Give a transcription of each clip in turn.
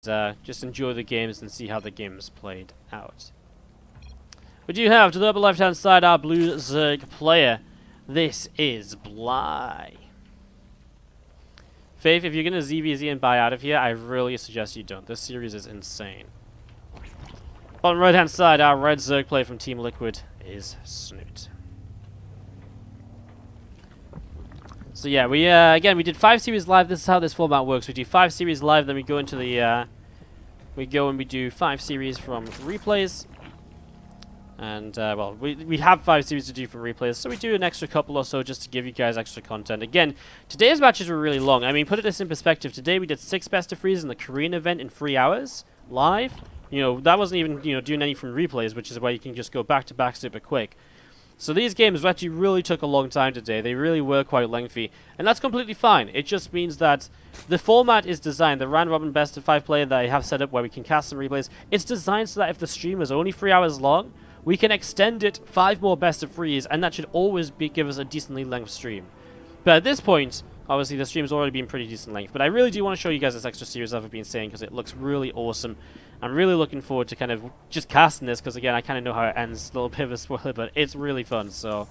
just enjoy the games and see how the games played out. We do have to the upper left-hand side our blue Zerg player. This is Bly. Faith, if you're going to ZvZ and buy out of here, I really suggest you don't. This series is insane. Bottom right-hand side, our red Zerg player from Team Liquid is Snute. So yeah, we again we did 5 series live. This is how this format works. We do 5 series live, then we go into the we do 5 series from replays. And well, we have 5 series to do from replays, so we do an extra couple or so just to give you guys extra content. Again, today's matches were really long. I mean, put this in perspective. Today we did 6 best of 3s in the Korean event in 3 hours live. You know, that wasn't even doing any from replays, which is why you can just go back to back super quick. So these games actually really took a long time today. They really were quite lengthy, and that's completely fine. It just means that the format is designed, the round robin best of 5 player that I have set up where we can cast some replays, it's designed so that if the stream is only 3 hours long, we can extend it 5 more best of 3s, and that should always give us a decently length stream. But at this point, obviously the stream's already been pretty decent length, but I really do want to show you guys this extra series I've been saying because it looks really awesome. I'm really looking forward to kind of just casting this because, again, I kind of know how it ends. A little bit of a spoiler, but it's really fun. So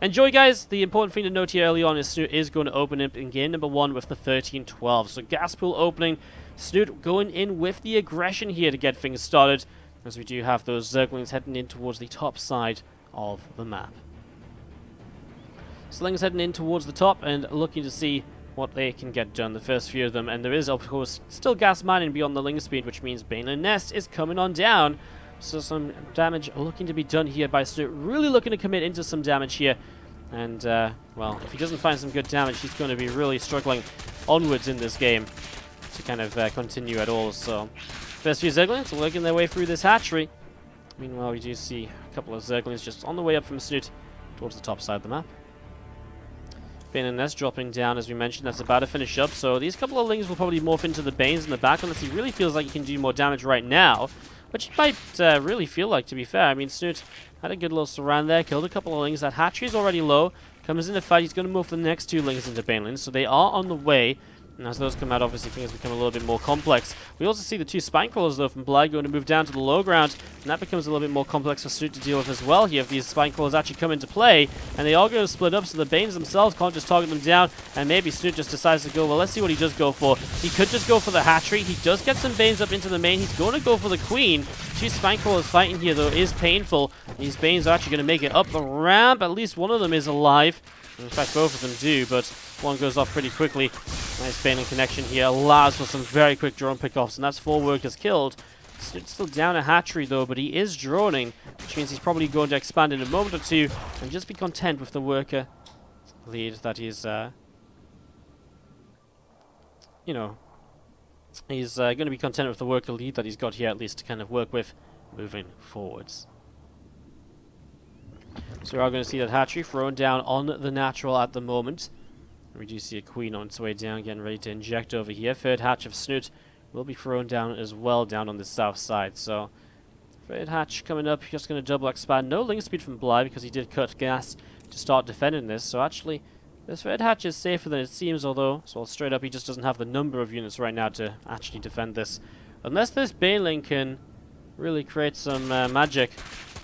enjoy, guys. The important thing to note here early on is Snute is going to open up in game number 1 with the 13-12. So gas pool opening. Snute going in with the aggression here to get things started, as we do have those Zerglings heading in towards the top side of the map. Slings heading in towards the top and looking to see what they can get done, the first few of them, and there is of course still gas mining beyond the link speed, which means Baneland Nest is coming on down, so some damage looking to be done here by Snute, really looking to commit into some damage here, and well, if he doesn't find some good damage, he's going to be really struggling onwards in this game to kind of continue at all. So first few Zerglings working their way through this hatchery. Meanwhile, we do see a couple of Zerglings just on the way up from Snute towards the top side of the map. Baneland Nest dropping down, as we mentioned, that's about to finish up, so these couple of Lings will probably morph into the Banes in the back, unless he really feels like he can do more damage right now, which he might really feel like, to be fair. I mean, Snute had a good little surround there, killed a couple of Lings. That hatchery's already low, comes in the fight, he's going to morph the next 2 Lings into Baneland, so they are on the way. And as those come out, obviously things become a little bit more complex. We also see the 2 Spinecrawlers, though, from Bly going to move down to the low ground, and that becomes a little bit more complex for Snute to deal with as well here if these Spinecrawlers actually come into play, and they are going to split up, so the Banes themselves can't just target them down, and maybe Snute just decides to go, well, let's see what he does go for. He could just go for the hatchery. He does get some Banes up into the main. He's going to go for the Queen. 2 Spinecrawlers fighting here, though, is painful. These Banes are actually going to make it up the ramp. At least one of them is alive. In fact, both of them do, but one goes off pretty quickly. Nice Baneland connection here. Allows for some very quick drone pickoffs, and that's 4 workers killed. Still down a hatchery, though, but he is droning, which means he's probably going to expand in a moment or 2 and just be content with the worker lead that he's, you know, he's going to be content with the worker lead that he's got here, at least to kind of work with moving forwards. So we are going to see that hatchery thrown down on the natural at the moment. We do see a Queen on its way down, getting ready to inject over here. Third hatch of Snute will be thrown down as well, down on the south side. So, third hatch coming up, just going to double expand. No link speed from Bly because he did cut gas to start defending this. So actually, this third hatch is safer than it seems, although, so straight up, he just doesn't have the number of units right now to actually defend this. Unless this Baneling can really create some magic.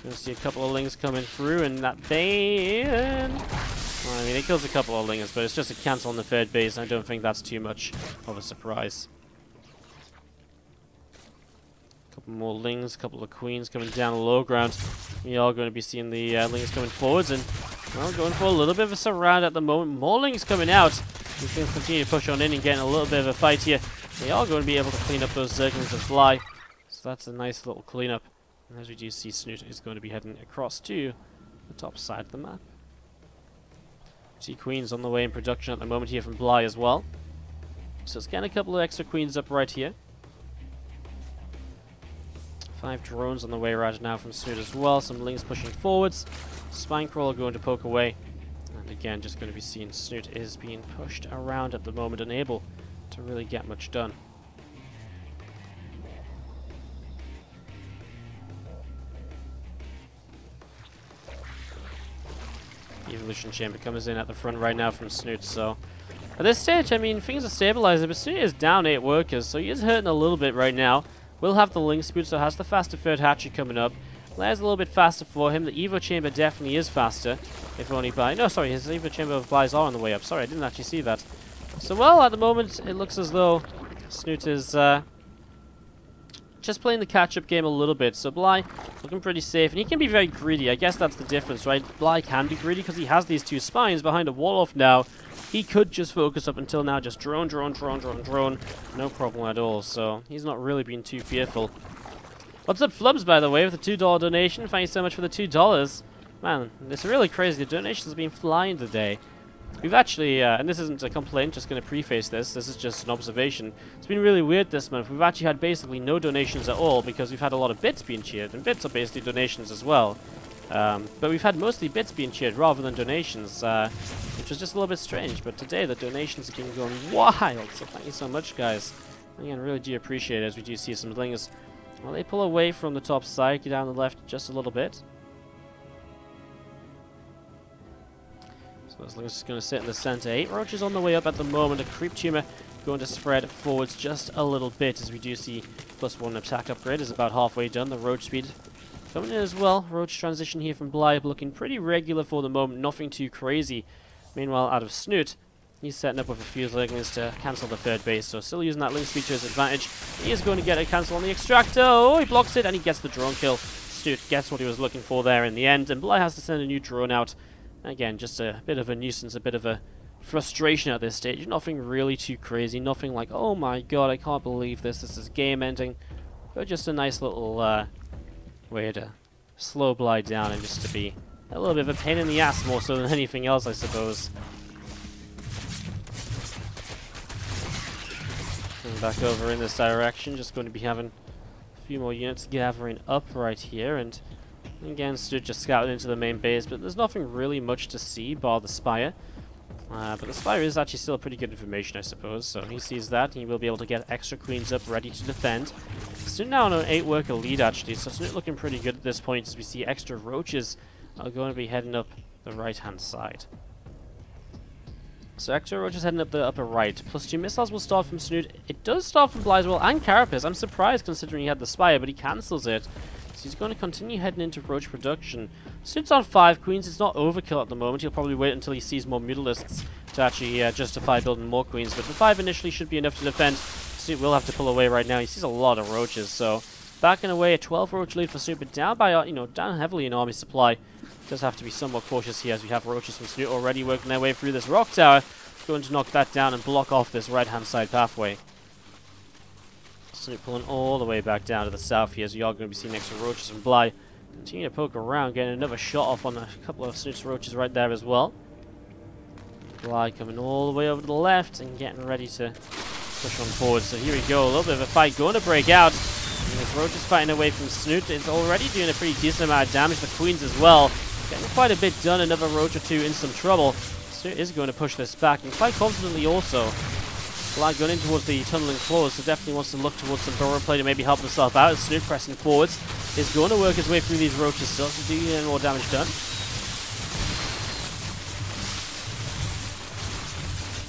Going to see a couple of Lings coming through, and that Bane... Well, I mean, it kills a couple of Lings, but it's just a cancel on the third base. I don't think that's too much of a surprise. Couple more Lings, couple of Queens coming down the low ground. We are going to be seeing the Lings coming forwards, and, well, going for a little bit of a surround at the moment. More Lings coming out. We can continue to push on in and getting a little bit of a fight here. They are going to be able to clean up those Zerglings that fly. So that's a nice little cleanup. And as we do see, Snute is going to be heading across to the top side of the map. See Queens on the way in production at the moment here from Bly as well. So let's get a couple of extra Queens up right here. 5 drones on the way right now from Snute as well. Some Lings pushing forwards. Spinecrawler going to poke away. And again, just going to be seeing Snute is being pushed around at the moment, unable to really get much done. Evolution Chamber comes in at the front right now from Snute, so At this stage, I mean, things are stabilizing, but Snute is down 8 workers, so he is hurting a little bit right now. Will have the Link Spoot, so has the faster third hatchery coming up. Blair's a little bit faster for him. The Evo Chamber definitely is faster. If only by... No, sorry, his Evo Chamber of Blighs are on the way up. Sorry, I didn't actually see that. So, well, at the moment, it looks as though Snute is just playing the catch-up game a little bit. So Bligh looking pretty safe, and he can be very greedy. I guess that's the difference, right? Bligh can be greedy because he has these 2 spines behind a wall-off now. He could just focus up until now, just drone, drone, drone, drone, drone. No problem at all, so he's not really being too fearful. What's up, Flubs, by the way, with the $2 donation? Thank you so much for the $2. Man, it's really crazy. The donations have been flying today. We've actually, and this isn't a complaint, just going to preface this. This is just an observation. It's been really weird this month. We've actually had basically no donations at all because we've had a lot of bits being cheered, and bits are basically donations as well. But we've had mostly bits being cheered rather than donations, which was just a little bit strange. But today the donations have been going wild, so thank you so much, guys. Again, really do appreciate it as we do see some lingers. Well, they pull away from the top side, get down the left just a little bit. So this lingers just going to sit in the center. 8 roaches on the way up at the moment. A creep tumor going to spread forwards just a little bit as we do see +1 attack upgrade is about halfway done. The roach speed coming in as well. Roach transition here from Bligh looking pretty regular for the moment. Nothing too crazy. Meanwhile, out of Snute, he's setting up with a few Linglings to cancel the third base, so still using that Link speed to his advantage. He is going to get a cancel on the extractor. Oh, he blocks it, and he gets the drone kill. Snute gets what he was looking for there in the end, and Bligh has to send a new drone out. Again, just a bit of a nuisance, a bit of a frustration at this stage. Nothing really too crazy, nothing like, oh my god, I can't believe this is game ending. But just a nice little way to slow Bligh down and just to be a little bit of a pain in the ass more so than anything else, I suppose. Back over in this direction, just going to be having a few more units gathering up right here, and again, Snute just scouting into the main base, but there's nothing really much to see bar the Spire. But the Spire is actually still pretty good information, I suppose, so he sees that, and he will be able to get extra queens up ready to defend. Snute now on an 8 worker lead, actually, so Snute looking pretty good at this point as we see extra roaches are going to be heading up the right-hand side. So extra roaches heading up the upper right. +2 missiles will start from Snute. It does start from Bligh as well, and Carapace. I'm surprised considering he had the Spire, but he cancels it. So he's going to continue heading into roach production. Snute's on 5 queens. It's not overkill at the moment. He'll probably wait until he sees more mutalisks to actually justify building more queens. But the 5 initially should be enough to defend. Snute will have to pull away right now. He sees a lot of roaches, so backing away, a 12 roach lead for Snute, but down by, down heavily in army supply. Does have to be somewhat cautious here as we have roaches from Snute already working their way through this rock tower. Going to knock that down and block off this right-hand side pathway. Snute pulling all the way back down to the south here, so you are going to be seeing extra roaches from Bligh. Continue to poke around, getting another shot off on a couple of Snute's roaches right there as well. Bligh coming all the way over to the left and getting ready to push on forward. So here we go, a little bit of a fight going to break out. And this roach is fighting away from Snute. It's already doing a pretty decent amount of damage. The queens as well. Getting quite a bit done. Another roach or two in some trouble. Snute is going to push this back, and quite confidently also. Bligh going in towards the tunneling claws, so definitely wants to look towards some burrow play to maybe help himself out. As Snute pressing forwards is going to work his way through these roaches still, so do get more damage done.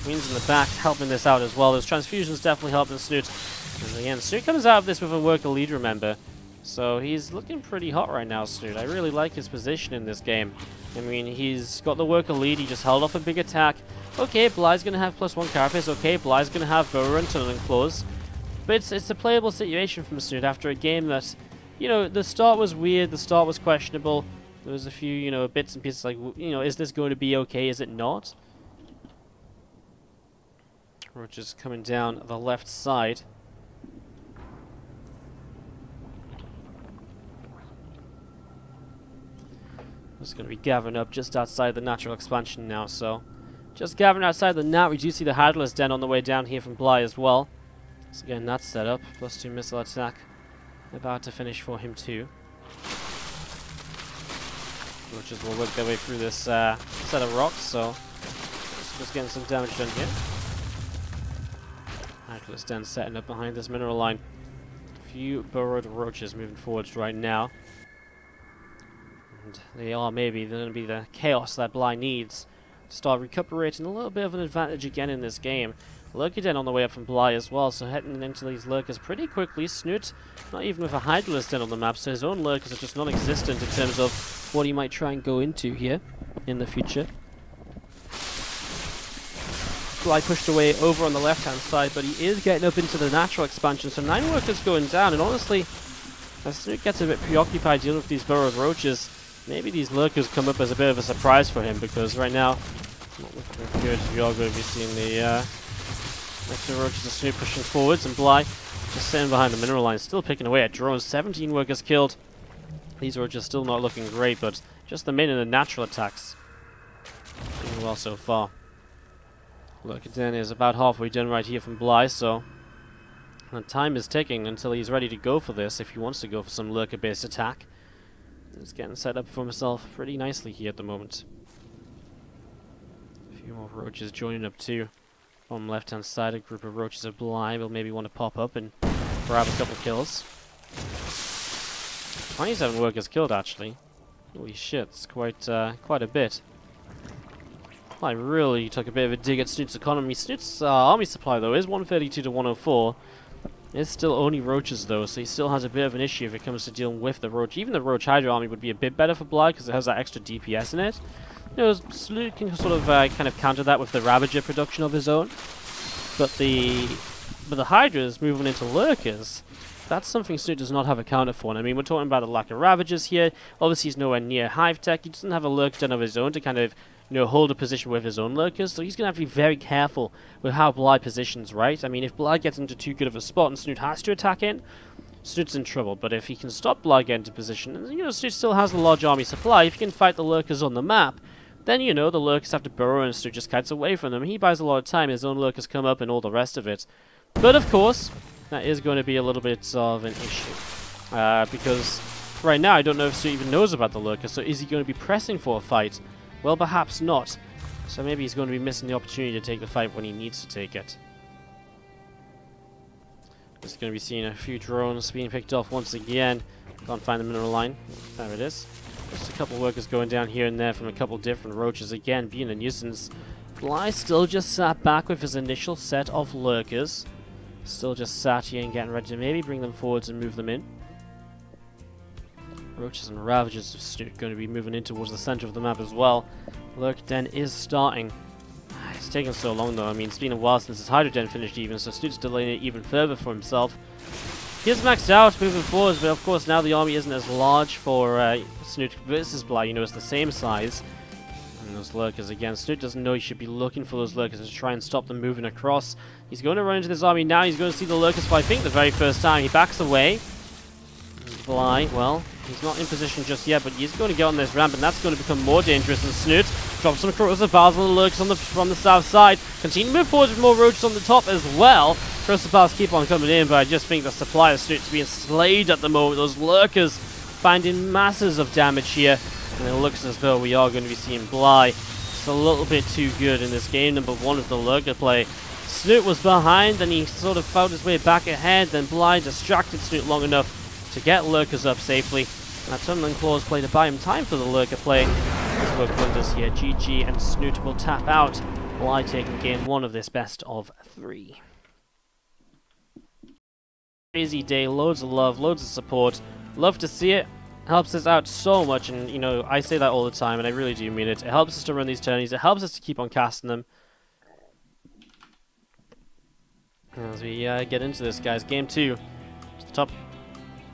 Queens in the back helping this out as well. Those transfusions definitely helping Snute. And again, Snute comes out of this with a worker lead, remember. So he's looking pretty hot right now, Snute. I really like his position in this game. I mean, he's got the worker lead. He just held off a big attack. Okay, Bligh's going to have +1 carapace. Okay, Bligh's going to have burrow and tunneling claws. But it's a playable situation from Snute after a game that, the start was weird. The start was questionable. There was a few, bits and pieces like, is this going to be okay? Is it not? Roach is coming down the left side. It's going to be gathering up just outside the natural expansion now, so just gathering outside the nat. We do see the Hadler's Den on the way down here from Bligh as well. So again, that's set up. +2 missile attack about to finish for him too. Roaches will work their way through this set of rocks, so just getting some damage done here. Hadler's Den setting up behind this mineral line. A few burrowed roaches moving forwards right now. And they are maybe going to be the chaos that Bligh needs start recuperating a little bit of an advantage again in this game. Lurker Den on the way up from Bly as well, so heading into these lurkers pretty quickly. Snute, not even with a Hydralisk Den on the map, so his own lurkers are just non-existent in terms of what he might try and go into here in the future. Bly pushed away over on the left-hand side, but he is getting up into the natural expansion, so 9 workers going down, and honestly, as Snute gets a bit preoccupied dealing with these burrowed roaches, maybe these lurkers come up as a bit of a surprise for him, because right now, not looking good. We are going to be seeing the extra roaches of Snute pushing forwards, and Bly just sitting behind the mineral line, still picking away at drones. 17 workers killed. These roaches still not looking great, but just the main and the natural attacks doing well so far. Lurker Den is about halfway done right here from Bly, so the time is ticking until he's ready to go for this, if he wants to go for some lurker-based attack. He's getting set up for himself pretty nicely here at the moment. A few more roaches joining up too. On the left-hand side, a group of roaches of Bly will maybe want to pop up and grab a couple kills. 27 workers killed, actually. Holy shit, it's quite a bit. Bly really took a bit of a dig at Snute's economy. Snute's army supply, though, is 132 to 104. It's still only roaches, though, so he still has a bit of an issue if it comes to dealing with the roach. Even the roach Hydra army would be a bit better for Bly because it has that extra DPS in it. You know, Snute can sort of kind of counter that with the Ravager production of his own. But the Hydras moving into lurkers, that's something Snute does not have a counter for. And I mean, we're talking about the lack of Ravagers here. Obviously, he's nowhere near Hive Tech. He doesn't have a lurker den of his own to kind of, you know, hold a position with his own lurkers. So he's going to have to be very careful with how Bly positions, right? I mean, if Bly gets into too good of a spot and Snute has to attack in, Snute's in trouble. But if he can stop Bly getting into position, and, you know, Snute still has a large army supply, if he can fight the lurkers on the map, then, you know, the lurkers have to burrow and Snute just kites away from them. He buys a lot of time, his own lurkers come up and all the rest of it. But, of course, that is going to be a little bit of an issue. Because right now, I don't know if Snute even knows about the lurkers, so is he going to be pressing for a fight? Well, perhaps not. So maybe he's going to be missing the opportunity to take the fight when he needs to take it. Just going to be seeing a few drones being picked off once again. Can't find the mineral line. There it is. Just a couple workers going down here and there from a couple different roaches. Again, being a nuisance. Bly still just sat back with his initial set of lurkers. Still just sat here and getting ready to maybe bring them forwards and move them in. Roaches and Ravagers of Snute going to be moving in towards the center of the map as well. Lurker Den is starting. It's taking so long though. I mean, it's been a while since his Hydra Den finished even, so Snute's delaying it even further for himself. He is maxed out moving forwards, but of course now the army isn't as large for Snute versus Bly. You know, it's the same size. And those lurkers again. Snute doesn't know he should be looking for those lurkers to try and stop them moving across. He's going to run into this army now. He's going to see the lurkers for I think the very first time. He backs away. Bly, well, he's not in position just yet, but he's going to get on this ramp, and that's going to become more dangerous. And Snute drops some corrosive bars on the lurkers from the south side. Continue to move forward with more roaches on the top as well. Corrosive bars keep on coming in, but I just think the supply of Snute's being slayed at the moment. Those lurkers finding masses of damage here, and it looks as though we are going to be seeing Bly just a little bit too good in this game. Number one of the lurker play. Snute was behind, then he sort of found his way back ahead, then Bly distracted Snute long enough to get lurkers up safely. That Tunneling Claws play to buy him time for the lurker play. Let's work wonders here. GG and Snute will tap out. Bly taking game one of this best of 3. Crazy day, loads of love, loads of support. Love to see it. Helps us out so much, and you know, I say that all the time, and I really do mean it. It helps us to run these tourneys. It helps us to keep on casting them. As we get into this, guys, game 2. Top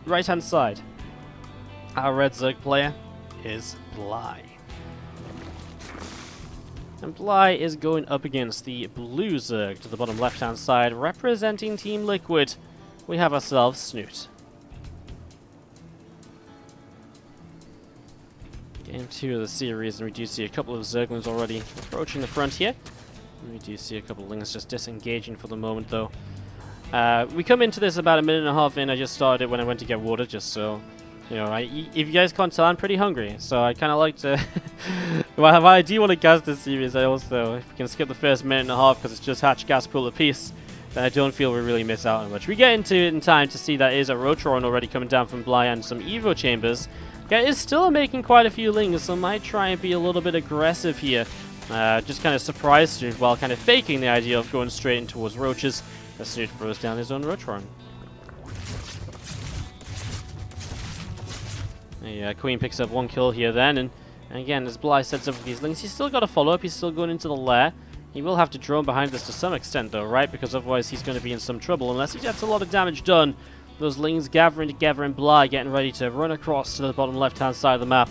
right-hand side. Our red Zerg player is Bly. And Bly is going up against the blue Zerg to the bottom left-hand side, representing Team Liquid. We have ourselves Snute. Game 2 of the series, and we do see a couple of Zerglings already approaching the front here. And we do see a couple of Lings just disengaging for the moment, though. We come into this about a minute and a half in. I just started it when I went to get water, just so, you know, if you guys can't tell, I'm pretty hungry. So I kind of like to, while I do want to gas this series, I also, if we can skip the first minute and a half because it's just hatch gas pool apiece, then I don't feel we really miss out on much. We get into it in time to see that is a Rotoron already coming down from Bly and some Evo Chambers. Yeah, it's still making quite a few Lings, so I might try and be a little bit aggressive here Just kind of surprised Snute while kind of faking the idea of going straight in towards roaches as Snute throws down his own roach run. The Queen picks up 1 kill here then, and again, as Bly sets up with these lings, he's still got to follow up, he's still going into the lair. He will have to drone behind this to some extent though, right? Because otherwise he's going to be in some trouble unless he gets a lot of damage done. Those lings gathering together and Bly getting ready to run across to the bottom left-hand side of the map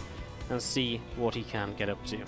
and see what he can get up to.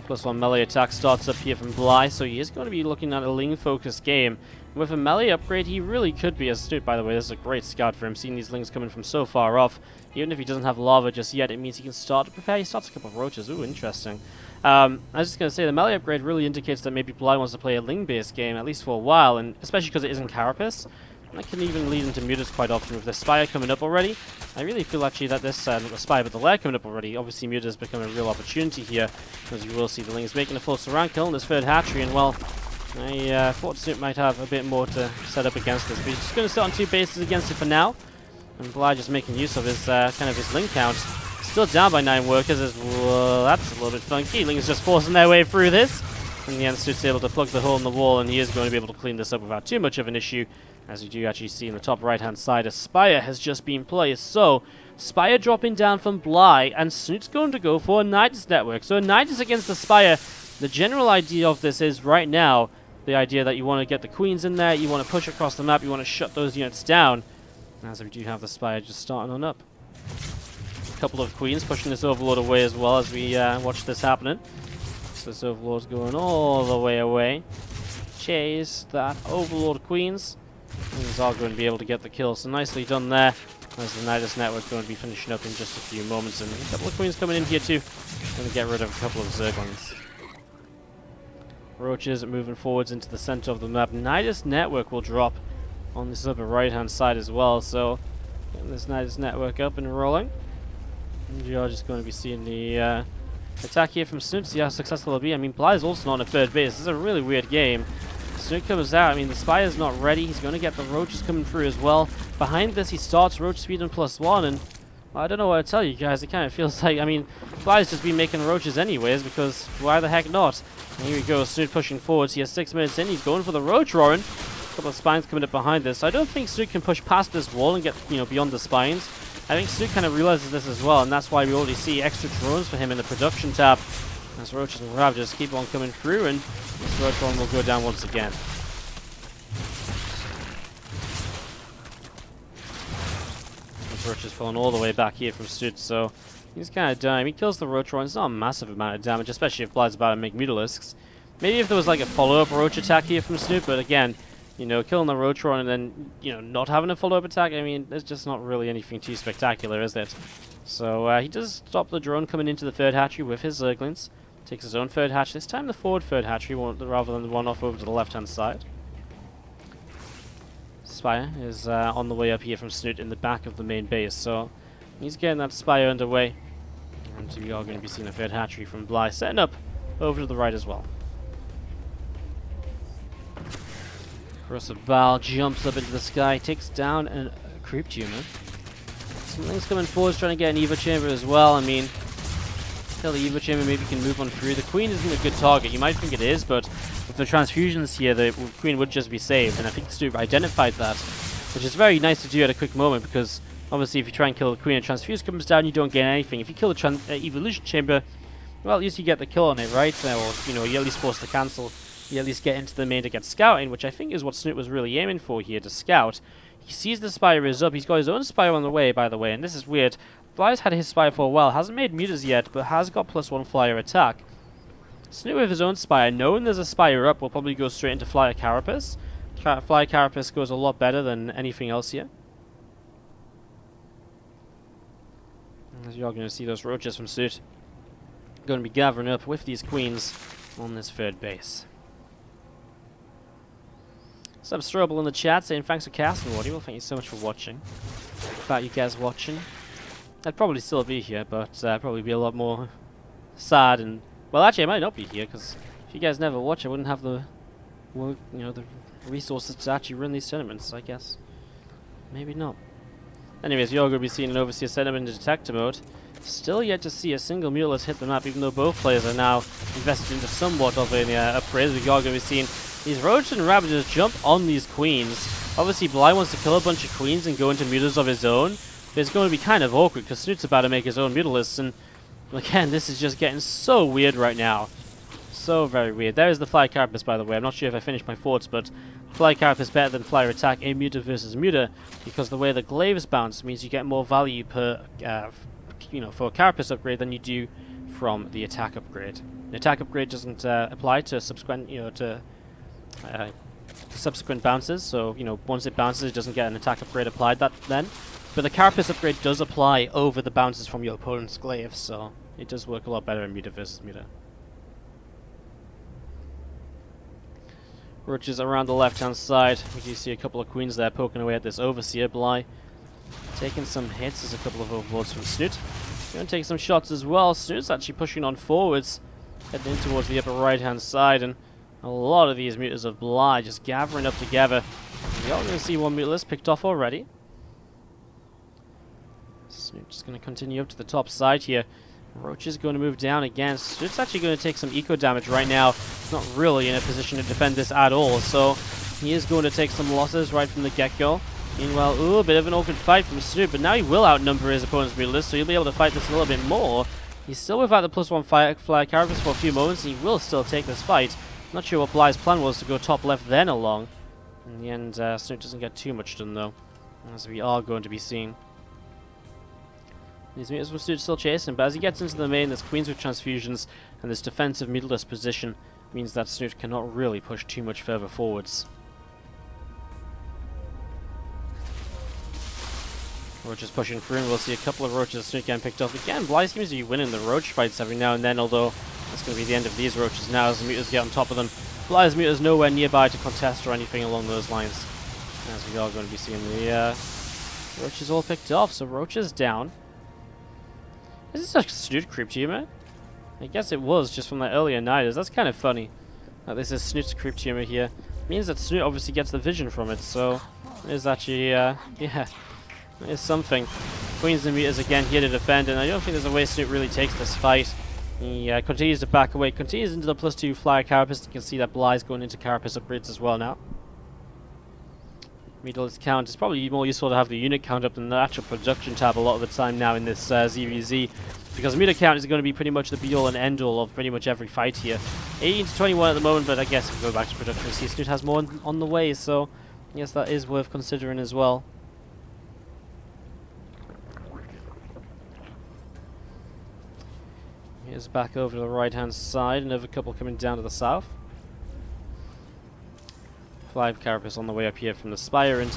+1 melee attack starts up here from Bly, so he is going to be looking at a ling-focused game. With a melee upgrade, he really could be a Snute, by the way. This is a great scout for him, seeing these lings coming from so far off. Even if he doesn't have lava just yet, it means he can start to prepare. He starts a couple of roaches. Ooh, interesting. I was just going to say, the melee upgrade really indicates that maybe Bly wants to play a ling-based game, at least for a while, and especially because it isn't Carapace. That can even lead into mutas quite often with the Spire coming up already. I really feel actually that this, not the Spire, but the Lair coming up already, obviously mutas become a real opportunity here, as you will see the lings making a full surround kill in this third hatchery, and well, I thought Snute might have a bit more to set up against this, but he's just going to sit on 2 bases against it for now. And Bly just making use of his kind of his ling count. Still down by 9 workers as well. That's a little bit funky. Lings just forcing their way through this. In the end, Snute's able to plug the hole in the wall, and he is going to be able to clean this up without too much of an issue. As you do actually see in the top right-hand side, a Spire has just been placed. So, Spire dropping down from Bly, and Snute's going to go for a Nidus network. So, a Nidus against the Spire. The general idea of this is, right now, the idea that you want to get the Queens in there, you want to push across the map, you want to shut those units down. As we do have the Spire just starting on up. A couple of Queens pushing this Overlord away as well as we watch this happening. So this Overlord's going all the way away. Chase that Overlord Queens. These are going to be able to get the kill, so nicely done there. As the Nidus network going to be finishing up in just a few moments, and a couple of Queens coming in here too. Going to get rid of a couple of Zerglings. Roaches moving forwards into the center of the map. Nidus network will drop on this upper right hand side as well, so getting this Nidus network up and rolling. And you are just going to be seeing the attack here from Snute, see how successful it'll be. I mean, Bly's also not on a third base. This is a really weird game. Snute comes out, I mean, the Spire's not ready. He's going to get the roaches coming through as well. Behind this, he starts roach speed on +1, and I don't know what to tell you guys. It kind of feels like, I mean, Bly's just been making roaches anyways, because why the heck not? And here we go, Snute pushing forwards. He has 6 minutes in. He's going for the roach roaring. A couple of spines coming up behind this. So I don't think Snute can push past this wall and get, beyond the spines. I think Snute kind of realizes this as well, and that's why we already see extra drones for him in the production tab. As roaches and ravagers keep on coming through, and this roach one will go down once again. This roach is falling all the way back here from Snute, so he's kind of done. He kills the roach one. It's not a massive amount of damage, especially if Bly's about to make Mutalisks. Maybe if there was like a follow-up roach attack here from Snute, but again, killing the roach one and then, not having a follow-up attack, I mean, there's just not really anything too spectacular, is it? So, he does stop the drone coming into the third hatchery with his Zerglings. Takes his own third hatchery, this time the forward third hatchery, rather than the one off over to the left-hand side. Spire is on the way up here from Snute in the back of the main base, so he's getting that Spire underway. And we are going to be seeing a third hatchery from Bly setting up over to the right as well. Bal jumps up into the sky, takes down a creep tumor. Something's coming forward, trying to get an Evo chamber as well. I mean, tell the Evo chamber maybe can move on through. The Queen isn't a good target. You might think it is, but with the transfusions here, the Queen would just be saved. And I think Snute identified that, which is very nice to do at a quick moment, because obviously if you try and kill the Queen and transfuse comes down, you don't gain anything. If you kill the evolution chamber, well, at least you get the kill on it, right? Or, you're at least forced to cancel. You at least get into the main to get scouting, which I think is what Snute was really aiming for here, to scout. He sees the Spire is up. He's got his own Spire on the way, by the way, and this is weird. Bly's had his Spire for a while, hasn't made mutas yet, but has got +1 flyer attack. Snute with his own Spire, knowing there's a Spire up, will probably go straight into Flyer Carapace. Flyer Carapace goes a lot better than anything else here. As you're going to see those roaches from Snute going to be gathering up with these Queens on this third base. So Strobel in the chat saying thanks for casting, Wardy. Well, thank you so much for watching. Without you guys watching, I'd probably still be here, but probably be a lot more sad and, well, actually I might not be here, because if you guys never watch, I wouldn't have the work, the resources to actually run these tournaments, I guess. Maybe not. Anyways, you're going to be seeing an Overseer sentiment in detector mode. Still yet to see a single Mutalisk hit the map, even though both players are now invested into somewhat of an upgrade. We are going to be seeing these Roaches and Ravagers jump on these Queens. Obviously, Bly wants to kill a bunch of Queens and go into Mutalisks of his own. But it's going to be kind of awkward because Snoot's about to make his own Mutalisks, and again, this is just getting so weird right now. So very weird. There is the Fly Carapace, by the way. I'm not sure if I finished my thoughts, but Fly Carapace is better than Flyer Attack in Muta versus Muta because the way the glaives bounce means you get more value per, for a Carapace upgrade than you do from the attack upgrade. The attack upgrade doesn't apply to subsequent, subsequent bounces. So, once it bounces, it doesn't get an attack upgrade applied then. But the Carapace upgrade does apply over the bounces from your opponent's glaives, so it does work a lot better in Muta versus Muta. Roaches around the left-hand side. We do see a couple of Queens there poking away at this Overseer. Bly taking some hits. There's a couple of overlords from Snute. Going to take some shots as well. Snute's actually pushing on forwards, heading in towards the upper right-hand side, and a lot of these Mutas of Bly just gathering up together. We are going to see one Mutalisk picked off already. Snute just going to continue up to the top side here. Roach is going to move down again. Snoot's actually going to take some eco damage right now. He's not really in a position to defend this at all, so he is going to take some losses right from the get-go. Meanwhile, ooh, a bit of an awkward fight from Snute, but now he will outnumber his opponent's Mutalisk, so he'll be able to fight this a little bit more. He's still without the +1 Flyer Carapace for a few moments, and he will still take this fight. Not sure what Bly's plan was to go top left then along. In the end, Snute doesn't get too much done though, as we are going to be seeing. These Mutas will still chase him, but as he gets into the main, there's Queens with transfusions, and this defensive Mutalisk position means that Snute cannot really push too much further forwards. Roach is pushing through, and we'll see a couple of Roaches of Snute getting picked off. Again, Bly seems to be winning the Roach fights every now and then, although that's going to be the end of these Roaches now as the Mutas get on top of them. Bly's Muta's nowhere nearby to contest or anything along those lines, as we are going to be seeing the Roaches all picked off, so Roach is down. Is this a Snute creep tumor? I guess it was just from that earlier nighters. That's kind of funny. This is Snute's creep tumor here. It means that Snute obviously gets the vision from it, so it is actually, yeah, it is something. Queens and Mutas again here to defend, and I don't think there's a way Snute really takes this fight. He continues to back away, continues into the +2 Flyer Carapace. You can see that Bly's going into Carapace upgrades as well now. Mutalisk count is probably more useful to have the unit count up than the actual production tab a lot of the time now in this ZvZ, because Muta count is going to be pretty much the be-all and end-all of pretty much every fight here. 18 to 21 at the moment, but I guess if we go back to production, we see Snute has more on the way, so yes, that is worth considering as well. Here's back over to the right-hand side, another couple coming down to the south. 5 Carapace on the way up here from the Spire, and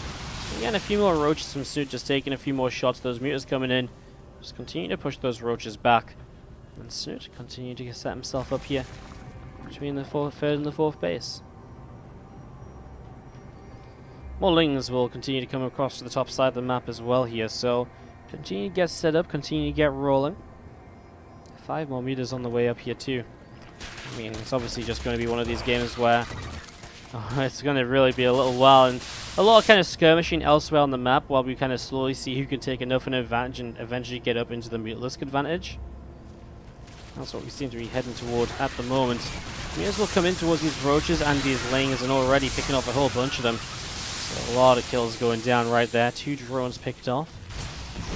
again a few more Roaches from Snute just taking a few more shots. Those Mutas coming in, just continue to push those Roaches back, and Snute continue to set himself up here between the third and the fourth base. More Lings will continue to come across to the top side of the map as well here, so continue to get set up, continue to get rolling. 5 more Mutas on the way up here too. I mean, it's obviously just going to be one of these games where it's going to really be a little while, and a lot of kind of skirmishing elsewhere on the map while we kind of slowly see who can take enough of an advantage and eventually get up into the Mutalisk advantage. That's what we seem to be heading toward at the moment. Mutas will come in towards these Roaches and these Lings, and already picking off a whole bunch of them. So a lot of kills going down right there. 2 drones picked off.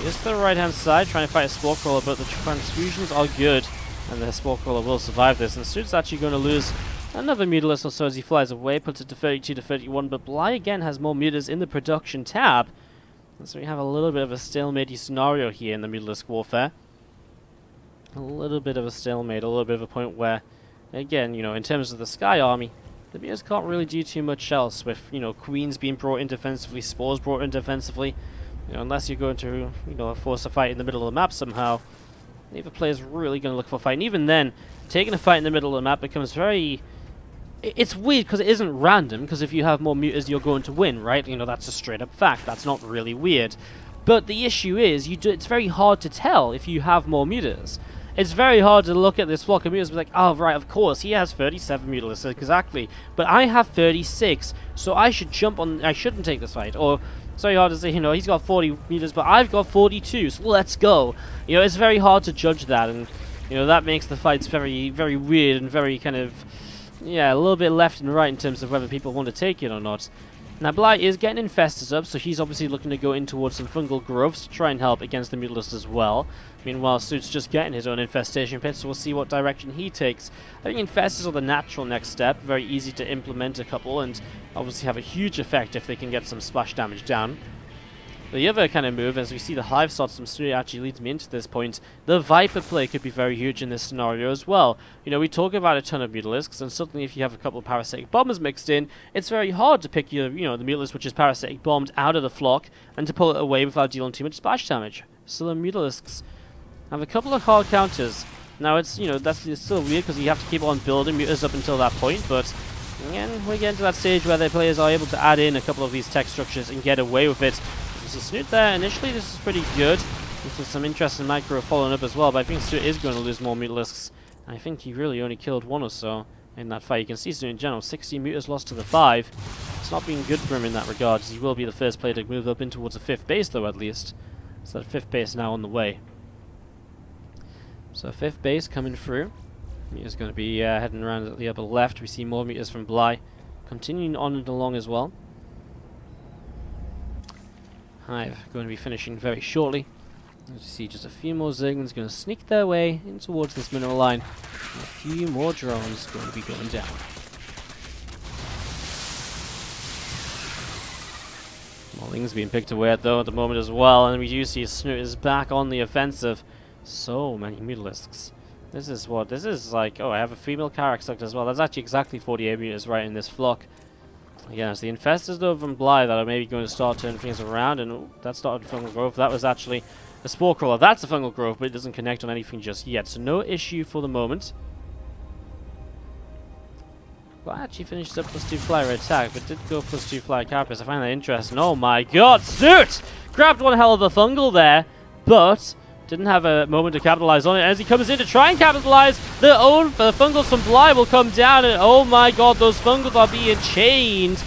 Just to the right hand side, trying to fight a Spore Crawler, but the transfusions are good, and the Spore Crawler will survive this. And Snute's actually going to lose another Mutalisk or so as he flies away, puts it to 32 to 31, but Bly again has more Mutas in the production tab. And so we have a little bit of a stalemate scenario here in the Mutalisk warfare. A little bit of a stalemate, a little bit of a point where, again, in terms of the Sky Army, the Mutas can't really do too much else with, Queens being brought in defensively, Spores brought in defensively. Unless you're going to, force a fight in the middle of the map somehow, neither player's really going to look for a fight. And even then, taking a fight in the middle of the map becomes very... It's weird because it isn't random, because if you have more Mutas, you're going to win, right? That's a straight-up fact. That's not really weird. But the issue is, it's very hard to tell if you have more Mutas. It's very hard to look at this flock of Mutalisks and be like, oh, right, of course, he has 37 Mutalisks, exactly. But I have 36, so I should jump on... I shouldn't take this fight. Or It's very hard to say, you know, he's got 40 meters, but I've got 42, so let's go. You know, it's very hard to judge that, and, you know, that makes the fights very, very weird and very kind of, yeah, a little bit left and right in terms of whether people want to take it or not. Now, Bly is getting infested up, so he's obviously looking to go in towards some fungal growths to try and help against the Mutalisk as well. Meanwhile, Snute's just getting his own infestation pit, so we'll see what direction he takes. I think infestors are the natural next step, very easy to implement a couple, and obviously have a huge effect if they can get some splash damage down. The other kind of move, as we see the Hive starts from Snute, actually leads me into this point. The Viper play could be very huge in this scenario as well. You know, we talk about a ton of Mutalisks, and suddenly if you have a couple of Parasitic Bombers mixed in, it's very hard to pick your, you know, the Mutalisk which is Parasitic Bombed out of the flock, and to pull it away without dealing too much splash damage. So the Mutalisks have a couple of hard counters. Now it's, you know, it's still weird because you have to keep on building Mutas up until that point, but again, we get into that stage where the players are able to add in a couple of these tech structures and get away with it. See Snute there, initially this is pretty good. This is some interesting micro following up as well, but I think Snute is going to lose more Mutalisks. I think he really only killed one or so in that fight. You can see Snute in general, 16 Mutas lost to the 5. It's not been good for him in that regard, as he will be the first player to move up in towards a 5th base though at least. So that 5th base now on the way. So 5th base coming through. Muta's going to be heading around at the upper left. We see more Mutas from Bly continuing on and along as well. Hive going to be finishing very shortly. As you see, just a few more Zerglings going to sneak their way in towards this mineral line. And a few more drones going to be going down. More Lings being picked away at though at the moment as well, and we do see Snute is back on the offensive. So many Mutalisks. This is what? This is like, oh, I have a female Karak as well. That's actually exactly 48 Mutas right in this flock. Again, it's the infestors though from Bly that are maybe going to start turning things around, and that started fungal growth. That was actually a spore crawler. That's a fungal growth, but it doesn't connect on anything just yet, so no issue for the moment. Well, I actually finished up +2 flyer attack, but did go +2 flyer carapace. I find that interesting. Oh my god, Snute! Grabbed one hell of a fungal there, but didn't have a moment to capitalize on it. As he comes in to try and capitalize, the fungals from Bly will come down, and oh my god, those fungals are being chained.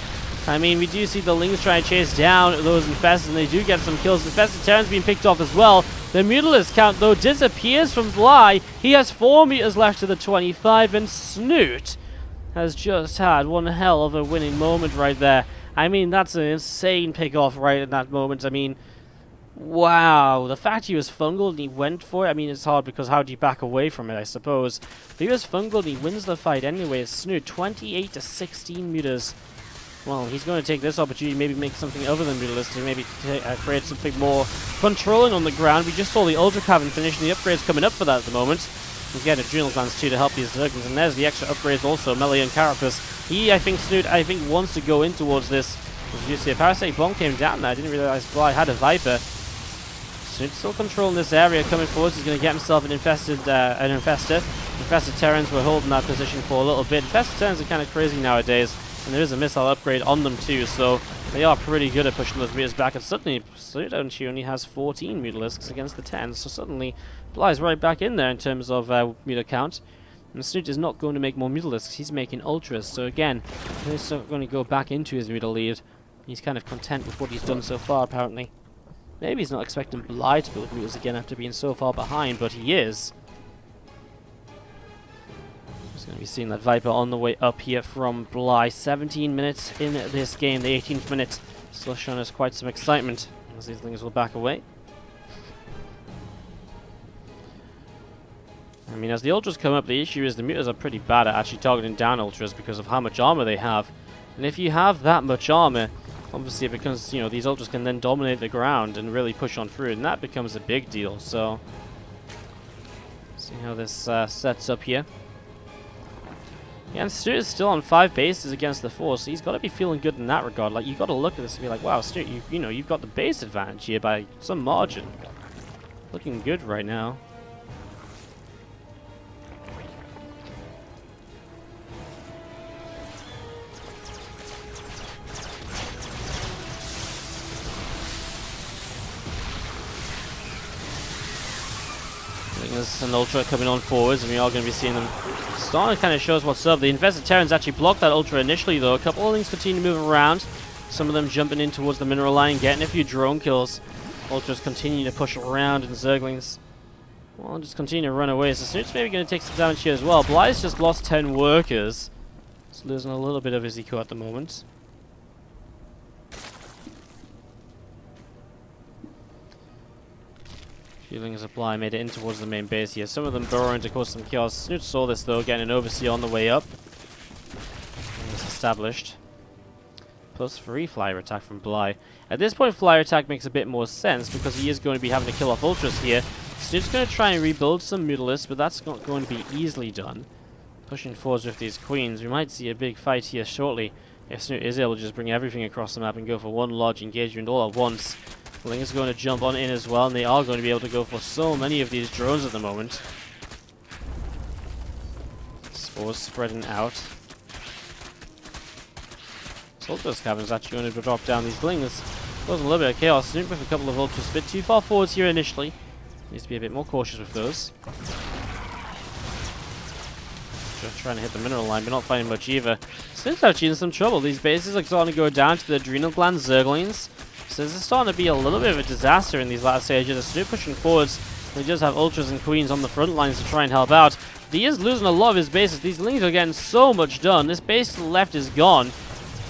I mean, we do see the Lings try and chase down those infestors, and they do get some kills. Infested Terrans being picked off as well. The Mutalisk count, though, disappears from Bly. He has 4 meters left to the 25, and Snute has just had one hell of a winning moment right there. I mean, that's an insane pick-off right in that moment. I mean, wow, the fact he was fungal and he went for it, I mean, it's hard because how do you back away from it, I suppose. But he was fungal and he wins the fight anyway. Snute, 28 to 16 meters. Well, he's going to take this opportunity, maybe make something other than Mutalisk, to maybe create something more controlling on the ground. We just saw the Ultra Cavern finish, and the upgrades coming up for that at the moment. He's getting Adrenal Glands too to help these Zerglings, and there's the extra upgrades also, Melee and Carapace. He, I think, Snute, wants to go in towards this. As you see, a Parasitic Bomb came down there. I didn't realize Bly had a Viper. Snute still controlling this area, coming forward. He's going to get himself an infestor. Infested Terrans were holding that position for a little bit. Infested Terrans are kind of crazy nowadays, and there is a missile upgrade on them too, so they are pretty good at pushing those meters back. And suddenly, Snute only has 14 Mutalisks against the 10, so suddenly Bly's right back in there in terms of meter count. And Snute is not going to make more Mutalisks, he's making Ultras, so again, he's not going to go back into his meter lead. He's kind of content with what he's done so far, apparently. Maybe he's not expecting Bly to build meters again after being so far behind, but he is. Just going to be seeing that Viper on the way up here from Bly. 17 minutes in this game, the 18th minute. Still showing us quite some excitement as these things will back away. I mean, as the Ultras come up, the issue is the Mutas are pretty bad at actually targeting down Ultras because of how much armor they have. And if you have that much armor, obviously it becomes, you know, these Ultras can then dominate the ground and really push on through, and that becomes a big deal. So, see how this sets up here. Yeah, and Snute is still on 5 bases against the 4, so he's got to be feeling good in that regard. Like, you've got to look at this and be like, wow, Snute, you know, you've got the base advantage here by some margin. Looking good right now. There's an Ultra coming on forwards, and we are going to be seeing them starting to kind of show us what's up. The Infested Terrans actually blocked that Ultra initially, though. A couple of things continue to move around. Some of them jumping in towards the mineral line, getting a few drone kills. Ultras continue to push around, and Zerglings, well, just continue to run away. So Snoot's maybe going to take some damage here as well. Bly's just lost 10 workers. He's losing a little bit of his eco at the moment. Feeling as a Bly made it in towards the main base here. Some of them burrowing to cause some chaos. Snute saw this though, getting an overseer on the way up. And it's established. Plus free flyer attack from Bly. At this point, flyer attack makes a bit more sense because he is going to be having to kill off ultras here. Snoot's going to try and rebuild some Mutalisks, but that's not going to be easily done. Pushing forwards with these queens, we might see a big fight here shortly if Snute is able to just bring everything across the map and go for one large engagement all at once. Ling is going to jump on in as well, and they are going to be able to go for so many of these drones at the moment. Spores spreading out. Ultra's cabin is actually going to drop down these Lings. Causing a little bit of chaos. Snoop with a couple of Ultras a bit too far forwards here initially. Needs to be a bit more cautious with those. Just trying to hit the mineral line, but not finding much either. Snoop's actually in some trouble. These bases are starting to go down to the adrenal gland Zerglings. So this is starting to be a little bit of a disaster in these last stages. The Snoop pushing forwards. He does have Ultras and Queens on the front lines to try and help out. But he is losing a lot of his bases. These Lings are getting so much done. This base to the left is gone.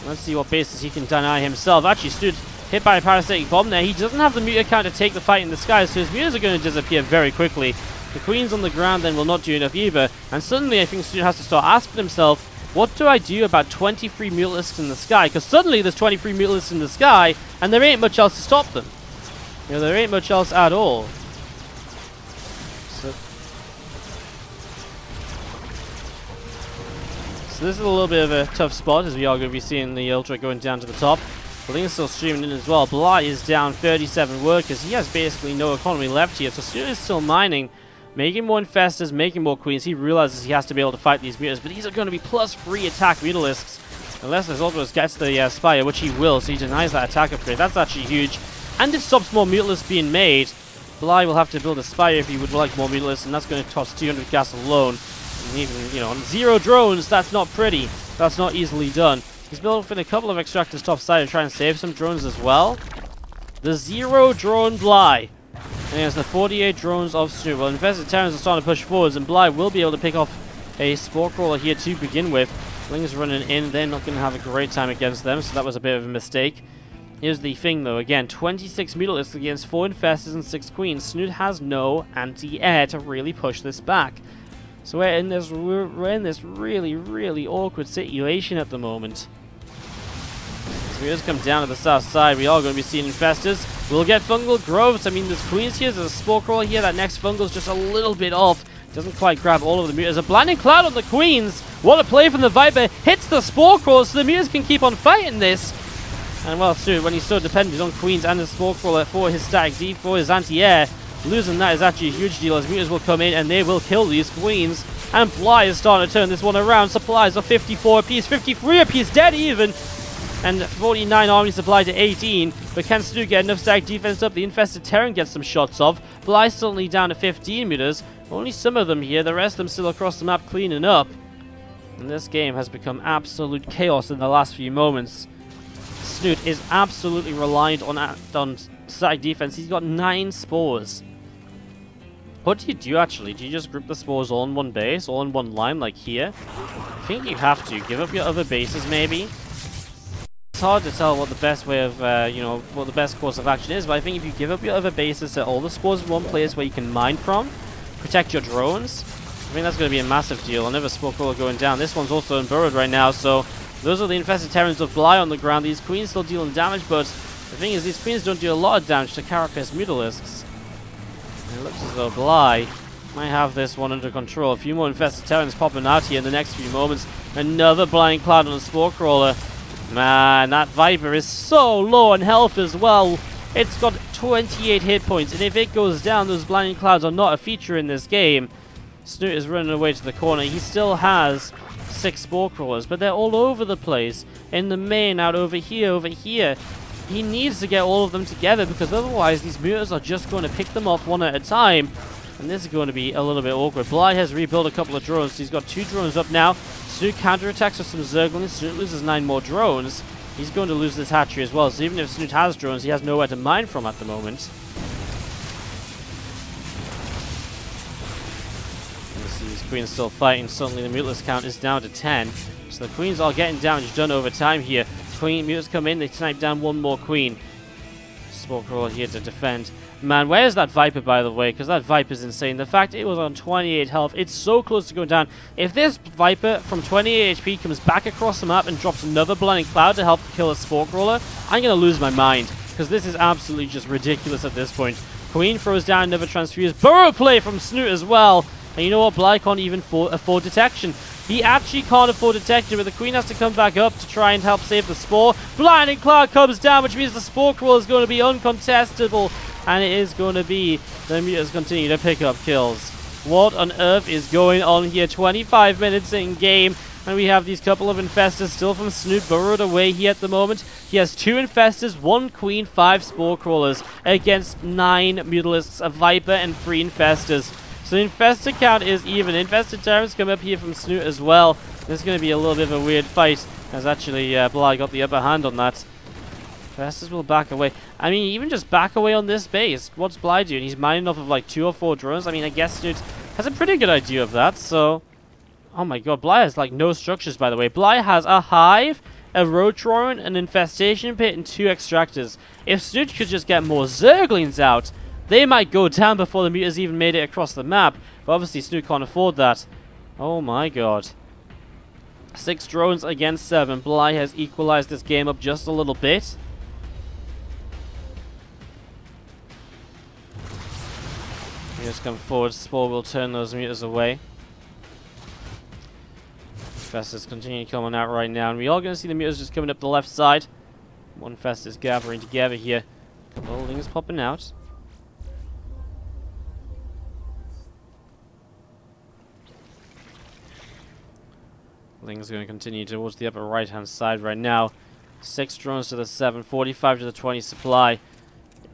Let's see what bases he can deny himself. Actually, Snoot hit by a parasitic bomb there. He doesn't have the muta count to take the fight in the sky, so his mutas are going to disappear very quickly. The Queens on the ground then will not do enough either. And suddenly I think Snoot has to start asking himself, what do I do about 23 Mutalisks in the sky? Because suddenly there's 23 Mutalisks in the sky, and there ain't much else to stop them. You know, there ain't much else at all. So this is a little bit of a tough spot, as we are going to be seeing the Ultra going down to the top. Ling is still streaming in as well. Bly is down 37 workers. He has basically no economy left here, so Snute is still mining, making more Infestors, making more Queens. He realizes he has to be able to fight these Mutas, but these are going to be plus free attack Mutalisks. Unless this Ultras gets the Spire, which he will, so he denies that attack upgrade. That's actually huge. And it stops more Mutalisks being made. Bly will have to build a Spire if he would like more Mutalisks, and that's going to cost 200 gas alone. And even, you know, on 0 drones, that's not pretty. That's not easily done. He's building a couple of extractors top side to try and save some drones as well. The 0 drone Bly. And he has the 48 drones of Snute. Well, Infested Terrans are starting to push forwards, and Bly will be able to pick off a Spore Crawler here to begin with. Ling's running in. They're not going to have a great time against them, so that was a bit of a mistake. Here's the thing, though. Again, 26 Mutalisks against 4 Infestors and 6 Queens. Snute has no anti-air to really push this back. So we're in this really, really awkward situation at the moment. So we just come down to the south side. We are going to be seeing Infestors. We'll get Fungal Groves. I mean, there's Queens here. There's a Spore Crawler here. That next Fungal's just a little bit off. Doesn't quite grab all of the Mutas. A Blinding Cloud on the Queens. What a play from the Viper. Hits the Spore Crawler, so the Mutas can keep on fighting this. And well, Snute, when he's so dependent on Queens and the Spore Crawler for his static D, for his anti-air, losing that is actually a huge deal, as Mutas will come in and they will kill these Queens. And Bly is starting to turn this one around. Supplies are 54 apiece, 53 apiece, dead even. And 49 army supply to 18. But can Snute get enough static defense up? The Infested Terran gets some shots off. Bly's suddenly down to 15 Mutas. Only some of them here, the rest of them still across the map cleaning up. And this game has become absolute chaos in the last few moments. Snute is absolutely reliant on static defense. He's got 9 spores. What do you do actually? Do you just group the spores all in one base, all in one line like here? I think you have to. Give up your other bases maybe. It's hard to tell what the best way of, what the best course of action is, but I think if you give up your other bases, set all the spores in one place where you can mine from, protect your drones, I think that's going to be a massive deal. Another Spore Crawler going down. This one's also unburrowed right now, so those are the Infested Terrans of Bly on the ground. These Queens still dealing damage, but the thing is, these Queens don't do a lot of damage to Carapace Mutalisks. And it looks as though Bly might have this one under control. A few more Infested Terrans popping out here in the next few moments. Another Blinding Cloud on the Spore Crawler. Man, that Viper is so low on health as well. It's got 28 hit points, and if it goes down, those Blinding Clouds are not a feature in this game. Snute is running away to the corner. He still has 6 Spore Crawlers, but they're all over the place. In the main, out over here, over here. He needs to get all of them together, because otherwise these Mutas are just going to pick them off one at a time. And this is going to be a little bit awkward. Bly has rebuilt a couple of drones. So he's got 2 drones up now. Snute counterattacks with some Zerglings. Snute loses 9 more drones. he's going to lose this hatchery as well. So even if Snute has drones, he has nowhere to mine from at the moment. You see these queens still fighting. Suddenly the muteless count is down to 10. So the queens are getting damage done over time here. Mutants come in, they snipe down one more queen. Spore Crawler here to defend. Man, where is that Viper, by the way? Because that Viper is insane. The fact it was on 28 health, it's so close to going down. If this Viper from 28 HP comes back across the map and drops another Blinding Cloud to help kill a Spore Crawler, I'm going to lose my mind. Because this is absolutely just ridiculous at this point. Queen throws down another Transfuse. Burrow play from Snute as well. And you know what? Bly can't even afford detection. He actually can't afford detection, but the Queen has to come back up to try and help save the Spore. Blinding Cloud comes down, which means the Spore Crawler is going to be uncontestable. And it is going to be the Mutants continue to pick up kills. What on earth is going on here? 25 minutes in game, and we have these couple of Infestors still from Snute burrowed away here at the moment. He has 2 Infestors, 1 Queen, 5 Spore Crawlers against 9 Mutalisks, a Viper, and 3 Infestors. So the Infestor count is even. Infested Terrans come up here from Snute as well. This is going to be a little bit of a weird fight, as actually Bly got the upper hand on that. Infestors will back away. I mean, even just back away on this base. What's Bly doing? He's mining off of like 2 or 4 drones. I mean, I guess Snute has a pretty good idea of that, so... Oh my god, Bly has like no structures, by the way. Bly has a hive, a Rotron, an infestation pit, and 2 extractors. If Snute could just get more Zerglings out, they might go down before the Mutants even made it across the map. But obviously Snute can't afford that. Oh my god. 6 drones against 7. Bly has equalized this game up just a little bit. Just come forward. Spore will turn those Mutants away. Infestors continue coming out right now, and we are going to see the Mutants just coming up the left side. One Infestors gathering together here. Couple of things popping out. Ling's going to continue towards the upper right hand side right now. 6 drones to the 7, 45 to the 20 supply.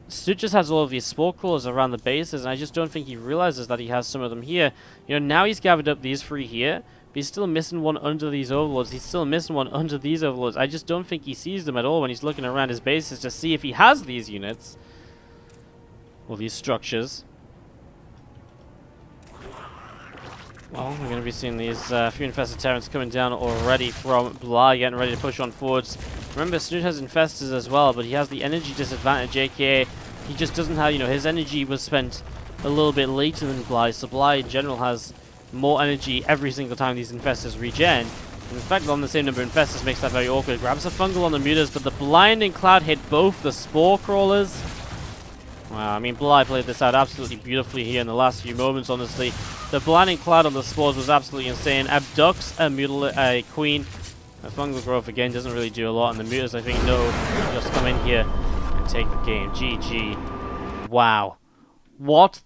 Snute just has all of these Spore Crawlers around the bases, and I just don't think he realizes that he has some of them here. You know, now he's gathered up these 3 here, but he's still missing one under these Overlords. He's still missing one under these Overlords. I just don't think he sees them at all when he's looking around his bases to see if he has these units. Or these structures. Well, we're going to be seeing these few Infested Terrans coming down already from Bly, getting ready to push on forwards. Remember, Snute has Infestors as well, but he has the energy disadvantage, aka he just doesn't have, you know, his energy was spent a little bit later than Bly, so Bly in general has more energy every single time these Infestors regen. And in fact, on the same number of Infestors makes that very awkward. Grabs a Fungal on the Mutas, but the Blinding Cloud hit both the Spore Crawlers. Wow, I mean, Bly played this out absolutely beautifully here in the last few moments, honestly. The Blinding Cloud on the Spores was absolutely insane. Abducts a Queen. A Fungal Growth, again, doesn't really do a lot, and the Mutas, I think, know just come in here and take the game. GG. Wow. What